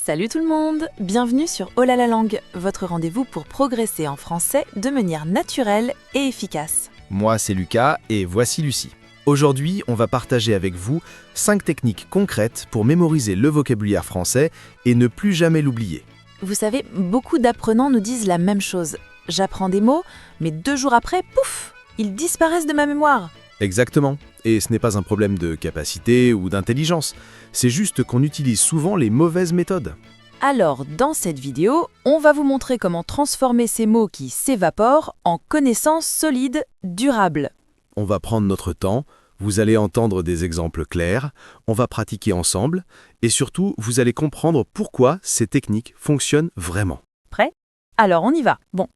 Salut tout le monde, bienvenue sur Oh là la langue, votre rendez-vous pour progresser en français de manière naturelle et efficace. Moi, c'est Lucas et voici Lucie. Aujourd'hui, on va partager avec vous 5 techniques concrètes pour mémoriser le vocabulaire français et ne plus jamais l'oublier. Vous savez, beaucoup d'apprenants nous disent la même chose. J'apprends des mots, mais 2 jours après, pouf, ils disparaissent de ma mémoire. Exactement. Et ce n'est pas un problème de capacité ou d'intelligence, c'est juste qu'on utilise souvent les mauvaises méthodes. Alors, dans cette vidéo, on va vous montrer comment transformer ces mots qui s'évaporent en connaissances solides, durables. On va prendre notre temps, vous allez entendre des exemples clairs, on va pratiquer ensemble, et surtout, vous allez comprendre pourquoi ces techniques fonctionnent vraiment. Prêt ? Alors, on y va. Bon.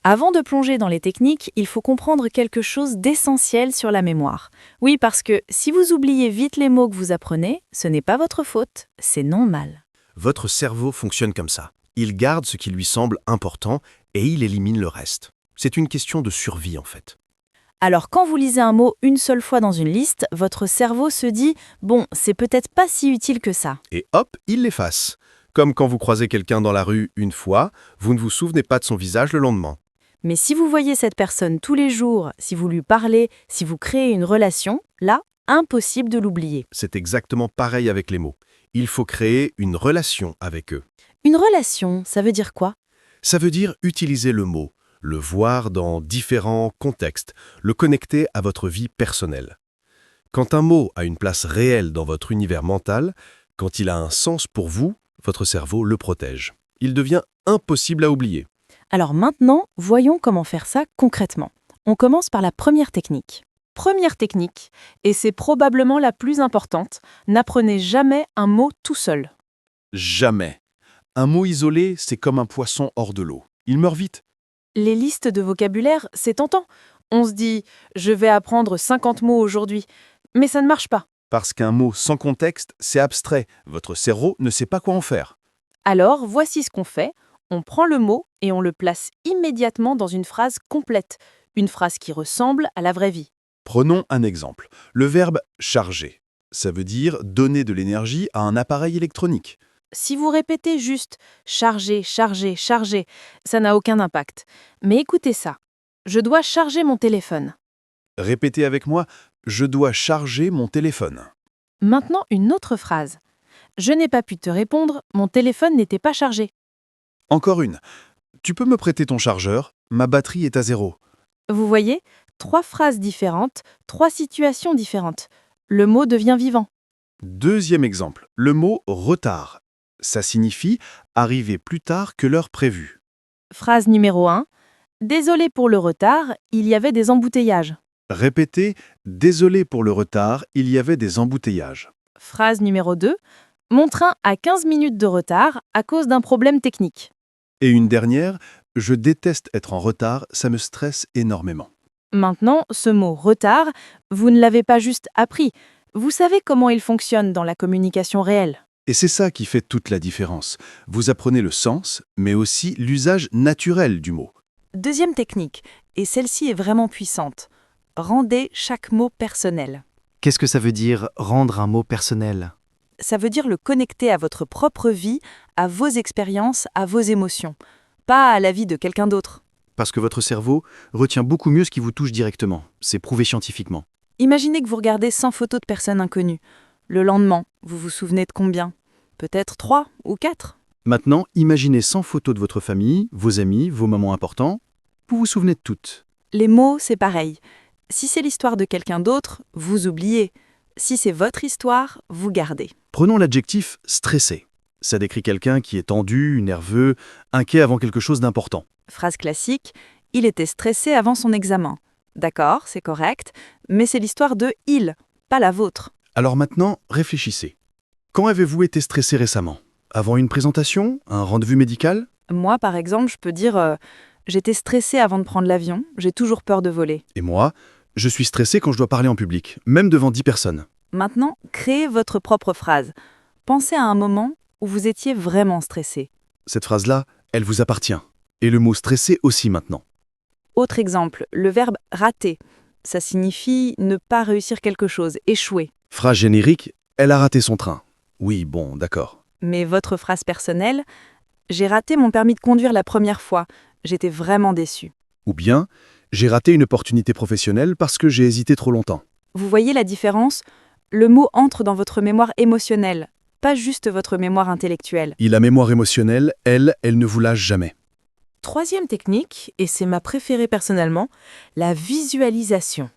Avant de plonger dans les techniques, il faut comprendre quelque chose d'essentiel sur la mémoire. Oui, parce que si vous oubliez vite les mots que vous apprenez, ce n'est pas votre faute, c'est normal. Votre cerveau fonctionne comme ça. Il garde ce qui lui semble important et il élimine le reste. C'est une question de survie en fait. Alors quand vous lisez un mot une seule fois dans une liste, votre cerveau se dit « bon, c'est peut-être pas si utile que ça ». Et hop, il l'efface. Comme quand vous croisez quelqu'un dans la rue une fois, vous ne vous souvenez pas de son visage le lendemain. Mais si vous voyez cette personne tous les jours, si vous lui parlez, si vous créez une relation, là, impossible de l'oublier. C'est exactement pareil avec les mots. Il faut créer une relation avec eux. Une relation, ça veut dire quoi ? Ça veut dire utiliser le mot, le voir dans différents contextes, le connecter à votre vie personnelle. Quand un mot a une place réelle dans votre univers mental, quand il a un sens pour vous, votre cerveau le protège. Il devient impossible à oublier. Alors maintenant, voyons comment faire ça concrètement. On commence par la première technique. Première technique, et c'est probablement la plus importante, n'apprenez jamais un mot tout seul. Jamais. Un mot isolé, c'est comme un poisson hors de l'eau. Il meurt vite. Les listes de vocabulaire, c'est tentant. On se dit « je vais apprendre 50 mots aujourd'hui », mais ça ne marche pas. Parce qu'un mot sans contexte, c'est abstrait. Votre cerveau ne sait pas quoi en faire. Alors, voici ce qu'on fait. On prend le mot et on le place immédiatement dans une phrase complète, une phrase qui ressemble à la vraie vie. Prenons un exemple. Le verbe « charger ». Ça veut dire donner de l'énergie à un appareil électronique. Si vous répétez juste « charger, charger, charger », ça n'a aucun impact. Mais écoutez ça. Je dois charger mon téléphone. Répétez avec moi « je dois charger mon téléphone ». Maintenant, une autre phrase. Je n'ai pas pu te répondre, mon téléphone n'était pas chargé. Encore une. Tu peux me prêter ton chargeur ? Ma batterie est à 0. Vous voyez, 3 phrases différentes, 3 situations différentes. Le mot devient vivant. Deuxième exemple. Le mot « retard ». Ça signifie arriver plus tard que l'heure prévue. Phrase numéro 1. Désolé pour le retard, il y avait des embouteillages. Répétez « désolé pour le retard, il y avait des embouteillages ». Phrase numéro 2. Mon train a 15 minutes de retard à cause d'un problème technique. Et une dernière, je déteste être en retard, ça me stresse énormément. Maintenant, ce mot « retard », vous ne l'avez pas juste appris. Vous savez comment il fonctionne dans la communication réelle. Et c'est ça qui fait toute la différence. Vous apprenez le sens, mais aussi l'usage naturel du mot. Deuxième technique, et celle-ci est vraiment puissante. Rendez chaque mot personnel. Qu'est-ce que ça veut dire rendre un mot personnel ? Ça veut dire le connecter à votre propre vie, à vos expériences, à vos émotions, pas à la vie de quelqu'un d'autre. Parce que votre cerveau retient beaucoup mieux ce qui vous touche directement. C'est prouvé scientifiquement. Imaginez que vous regardez 100 photos de personnes inconnues. Le lendemain, vous vous souvenez de combien ? Peut-être 3 ou 4 ? Maintenant, imaginez 100 photos de votre famille, vos amis, vos moments importants. Vous vous souvenez de toutes. Les mots, c'est pareil. Si c'est l'histoire de quelqu'un d'autre, vous oubliez. Si c'est votre histoire, vous gardez. Prenons l'adjectif « stressé ». Ça décrit quelqu'un qui est tendu, nerveux, inquiet avant quelque chose d'important. Phrase classique, il était stressé avant son examen. D'accord, c'est correct, mais c'est l'histoire de « il », pas la vôtre. Alors maintenant, réfléchissez. Quand avez-vous été stressé récemment ? Avant une présentation ? Un rendez-vous médical ? Moi, par exemple, je peux dire j'étais stressée avant de prendre l'avion, j'ai toujours peur de voler. Et moi, je suis stressé quand je dois parler en public, même devant 10 personnes. Maintenant, créez votre propre phrase. Pensez à un moment où vous étiez vraiment stressé. Cette phrase-là, elle vous appartient. Et le mot stressé aussi maintenant. Autre exemple, le verbe rater. Ça signifie ne pas réussir quelque chose, échouer. Phrase générique, elle a raté son train. Oui, bon, d'accord. Mais votre phrase personnelle, j'ai raté mon permis de conduire la première fois, j'étais vraiment déçu. Ou bien, j'ai raté une opportunité professionnelle parce que j'ai hésité trop longtemps. Vous voyez la différence? Le mot entre dans votre mémoire émotionnelle, pas juste votre mémoire intellectuelle. Et la mémoire émotionnelle, elle ne vous lâche jamais. Troisième technique, et c'est ma préférée personnellement, la visualisation.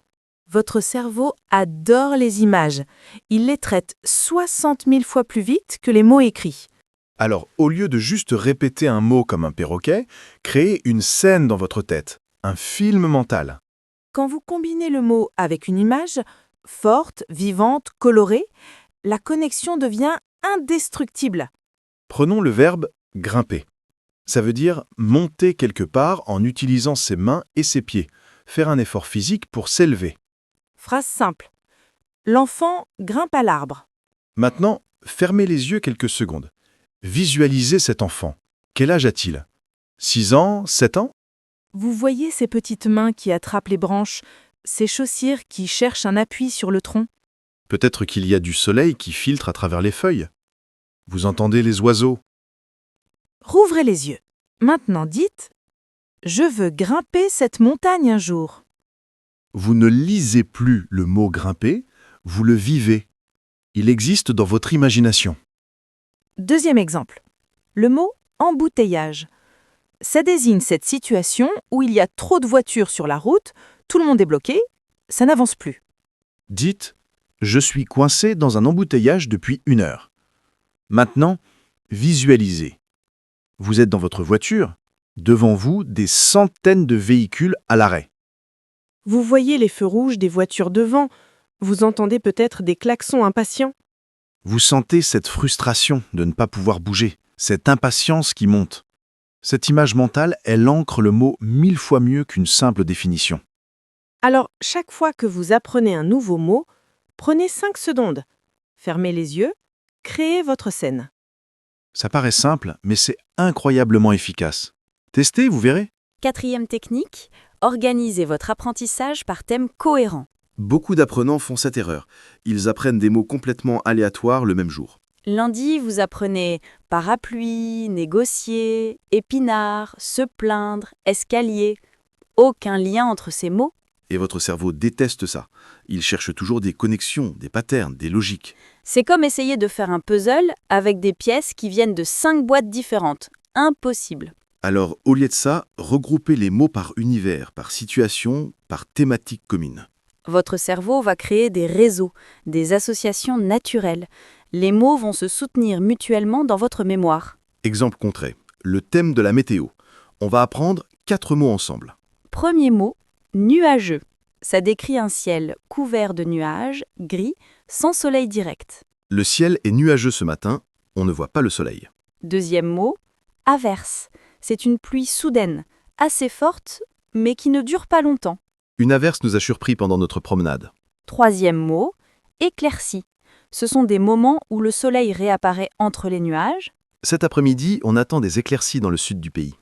Votre cerveau adore les images. Il les traite 60 000 fois plus vite que les mots écrits. Alors, au lieu de juste répéter un mot comme un perroquet, créez une scène dans votre tête, un film mental. Quand vous combinez le mot avec une image, forte, vivante, colorée, la connexion devient indestructible. Prenons le verbe grimper. Ça veut dire monter quelque part en utilisant ses mains et ses pieds, faire un effort physique pour s'élever. Phrase simple. L'enfant grimpe à l'arbre. Maintenant, fermez les yeux quelques secondes. Visualisez cet enfant. Quel âge a-t-il? 6 ans? 7 ans? Vous voyez ces petites mains qui attrapent les branches, ces chaussures qui cherchent un appui sur le tronc. Peut-être qu'il y a du soleil qui filtre à travers les feuilles. Vous entendez les oiseaux. Rouvrez les yeux. Maintenant dites « Je veux grimper cette montagne un jour ». Vous ne lisez plus le mot grimper, vous le vivez. Il existe dans votre imagination. Deuxième exemple. Le mot « embouteillage ». Ça désigne cette situation où il y a trop de voitures sur la route, tout le monde est bloqué, ça n'avance plus. Dites « Je suis coincé dans un embouteillage depuis 1 heure ». Maintenant, visualisez. Vous êtes dans votre voiture, devant vous des centaines de véhicules à l'arrêt. Vous voyez les feux rouges des voitures devant, vous entendez peut-être des klaxons impatients. Vous sentez cette frustration de ne pas pouvoir bouger, cette impatience qui monte. Cette image mentale, elle ancre le mot 1000 fois mieux qu'une simple définition. Alors, chaque fois que vous apprenez un nouveau mot, prenez 5 secondes. Fermez les yeux, créez votre scène. Ça paraît simple, mais c'est incroyablement efficace. Testez, vous verrez. Quatrième technique, organisez votre apprentissage par thème cohérent. Beaucoup d'apprenants font cette erreur. Ils apprennent des mots complètement aléatoires le même jour. Lundi, vous apprenez parapluie, négocier, épinard, se plaindre, escalier. Aucun lien entre ces mots. Et votre cerveau déteste ça. Il cherche toujours des connexions, des patterns, des logiques. C'est comme essayer de faire un puzzle avec des pièces qui viennent de 5 boîtes différentes. Impossible. Alors, au lieu de ça, regroupez les mots par univers, par situation, par thématique commune. Votre cerveau va créer des réseaux, des associations naturelles. Les mots vont se soutenir mutuellement dans votre mémoire. Exemple concret, le thème de la météo. On va apprendre 4 mots ensemble. Premier mot, nuageux. Ça décrit un ciel couvert de nuages, gris, sans soleil direct. Le ciel est nuageux ce matin, on ne voit pas le soleil. Deuxième mot, averse. C'est une pluie soudaine, assez forte, mais qui ne dure pas longtemps. Une averse nous a surpris pendant notre promenade. Troisième mot, éclaircie. Ce sont des moments où le soleil réapparaît entre les nuages. Cet après-midi, on attend des éclaircies dans le sud du pays.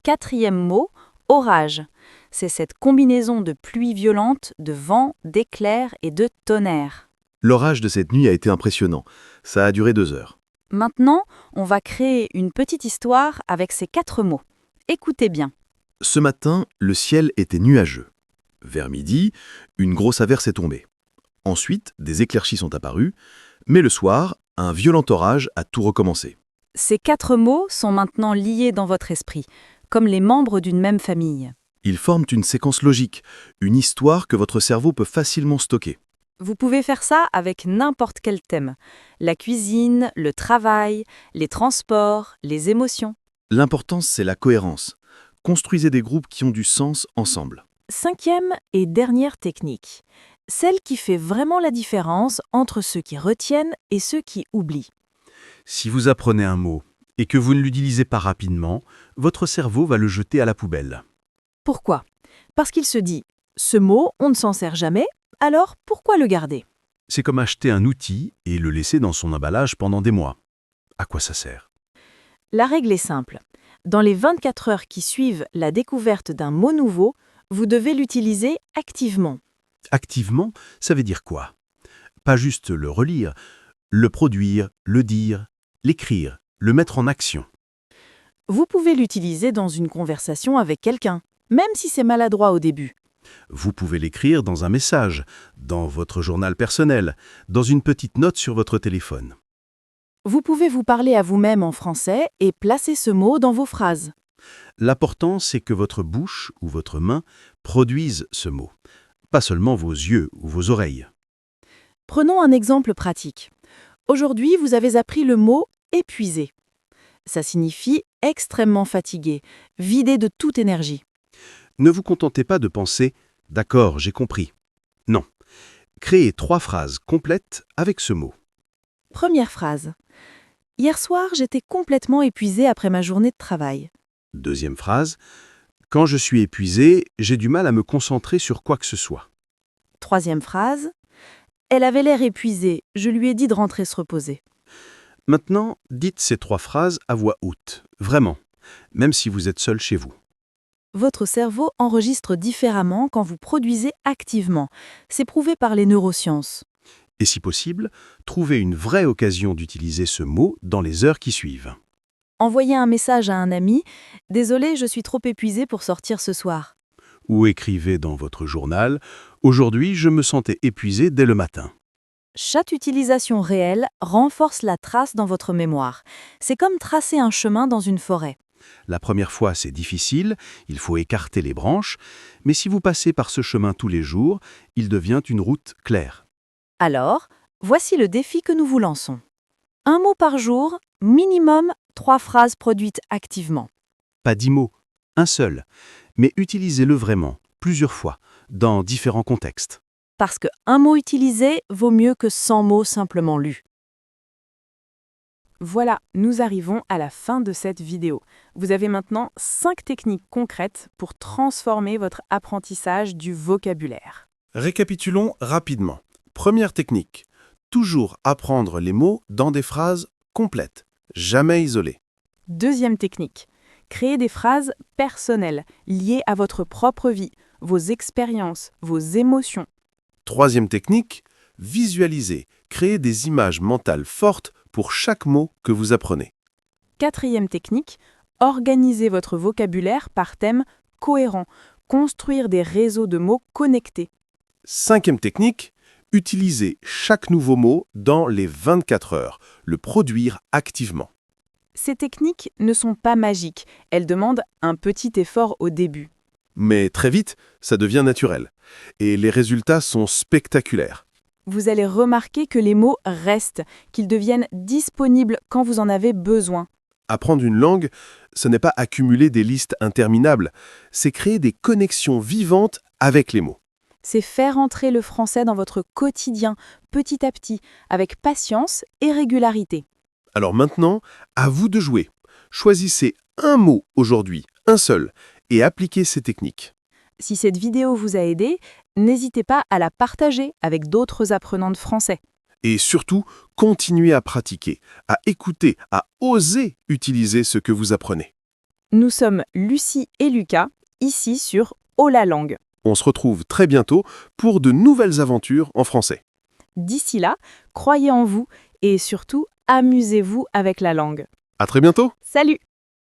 Quatrième mot, orage. C'est cette combinaison de pluie violente, de vent, d'éclairs et de tonnerre. L'orage de cette nuit a été impressionnant. Ça a duré 2 heures. Maintenant, on va créer une petite histoire avec ces 4 mots. Écoutez bien. Ce matin, le ciel était nuageux. Vers midi, une grosse averse est tombée. Ensuite, des éclaircies sont apparues, mais le soir, un violent orage a tout recommencé. Ces 4 mots sont maintenant liés dans votre esprit, comme les membres d'une même famille. Ils forment une séquence logique, une histoire que votre cerveau peut facilement stocker. Vous pouvez faire ça avec n'importe quel thème. La cuisine, le travail, les transports, les émotions. L'important, c'est la cohérence. Construisez des groupes qui ont du sens ensemble. Cinquième et dernière technique. Celle qui fait vraiment la différence entre ceux qui retiennent et ceux qui oublient. Si vous apprenez un mot et que vous ne l'utilisez pas rapidement, votre cerveau va le jeter à la poubelle. Pourquoi? Parce qu'il se dit « ce mot, on ne s'en sert jamais, alors pourquoi le garder ?» C'est comme acheter un outil et le laisser dans son emballage pendant des mois. À quoi ça sert? La règle est simple. Dans les 24 heures qui suivent la découverte d'un mot nouveau, vous devez l'utiliser activement. Activement, ça veut dire quoi? Pas juste le relire, le produire, le dire, L'écrire, le mettre en action. Vous pouvez l'utiliser dans une conversation avec quelqu'un, même si c'est maladroit au début. Vous pouvez l'écrire dans un message, dans votre journal personnel, dans une petite note sur votre téléphone. Vous pouvez vous parler à vous-même en français et placer ce mot dans vos phrases. L'important, c'est que votre bouche ou votre main produisent ce mot, pas seulement vos yeux ou vos oreilles. Prenons un exemple pratique. Aujourd'hui, vous avez appris le mot « épuisé ». Ça signifie extrêmement fatigué, vidé de toute énergie. Ne vous contentez pas de penser « d'accord, j'ai compris ». Non. Créez 3 phrases complètes avec ce mot. Première phrase. Hier soir, j'étais complètement épuisé après ma journée de travail. Deuxième phrase. Quand je suis épuisé, j'ai du mal à me concentrer sur quoi que ce soit. Troisième phrase. Elle avait l'air épuisée, je lui ai dit de rentrer se reposer. Maintenant, dites ces 3 phrases à voix haute, vraiment, même si vous êtes seul chez vous. Votre cerveau enregistre différemment quand vous produisez activement. C'est prouvé par les neurosciences. Et si possible, trouvez une vraie occasion d'utiliser ce mot dans les heures qui suivent. Envoyez un message à un ami « Désolé, je suis trop épuisé pour sortir ce soir ». Ou écrivez dans votre journal « Aujourd'hui, je me sentais épuisé dès le matin ». Chaque utilisation réelle renforce la trace dans votre mémoire. C'est comme tracer un chemin dans une forêt. La première fois, c'est difficile, il faut écarter les branches, mais si vous passez par ce chemin tous les jours, il devient une route claire. Alors, voici le défi que nous vous lançons. Un mot par jour, minimum 3 phrases produites activement. Pas 10 mots, un seul, mais utilisez-le vraiment, plusieurs fois, dans différents contextes. Parce qu'un mot utilisé vaut mieux que 100 mots simplement lus. Voilà, nous arrivons à la fin de cette vidéo. Vous avez maintenant 5 techniques concrètes pour transformer votre apprentissage du vocabulaire. Récapitulons rapidement. Première technique. Toujours apprendre les mots dans des phrases complètes, jamais isolées. Deuxième technique. Créer des phrases personnelles, liées à votre propre vie, vos expériences, vos émotions. Troisième technique. Visualiser, créer des images mentales fortes pour chaque mot que vous apprenez. Quatrième technique. Organisez votre vocabulaire par thème cohérent. Construire des réseaux de mots connectés. Cinquième technique. Utiliser chaque nouveau mot dans les 24 heures, le produire activement. Ces techniques ne sont pas magiques, elles demandent un petit effort au début. Mais très vite, ça devient naturel. Et les résultats sont spectaculaires. Vous allez remarquer que les mots restent, qu'ils deviennent disponibles quand vous en avez besoin. Apprendre une langue, ce n'est pas accumuler des listes interminables, c'est créer des connexions vivantes avec les mots. C'est faire entrer le français dans votre quotidien, petit à petit, avec patience et régularité. Alors maintenant, à vous de jouer. Choisissez un mot aujourd'hui, un seul, et appliquez ces techniques. Si cette vidéo vous a aidé, n'hésitez pas à la partager avec d'autres apprenants de français. Et surtout, continuez à pratiquer, à écouter, à oser utiliser ce que vous apprenez. Nous sommes Lucie et Lucas, ici sur Oh la langue. On se retrouve très bientôt pour de nouvelles aventures en français. D'ici là, croyez en vous et surtout, amusez-vous avec la langue. À très bientôt! Salut!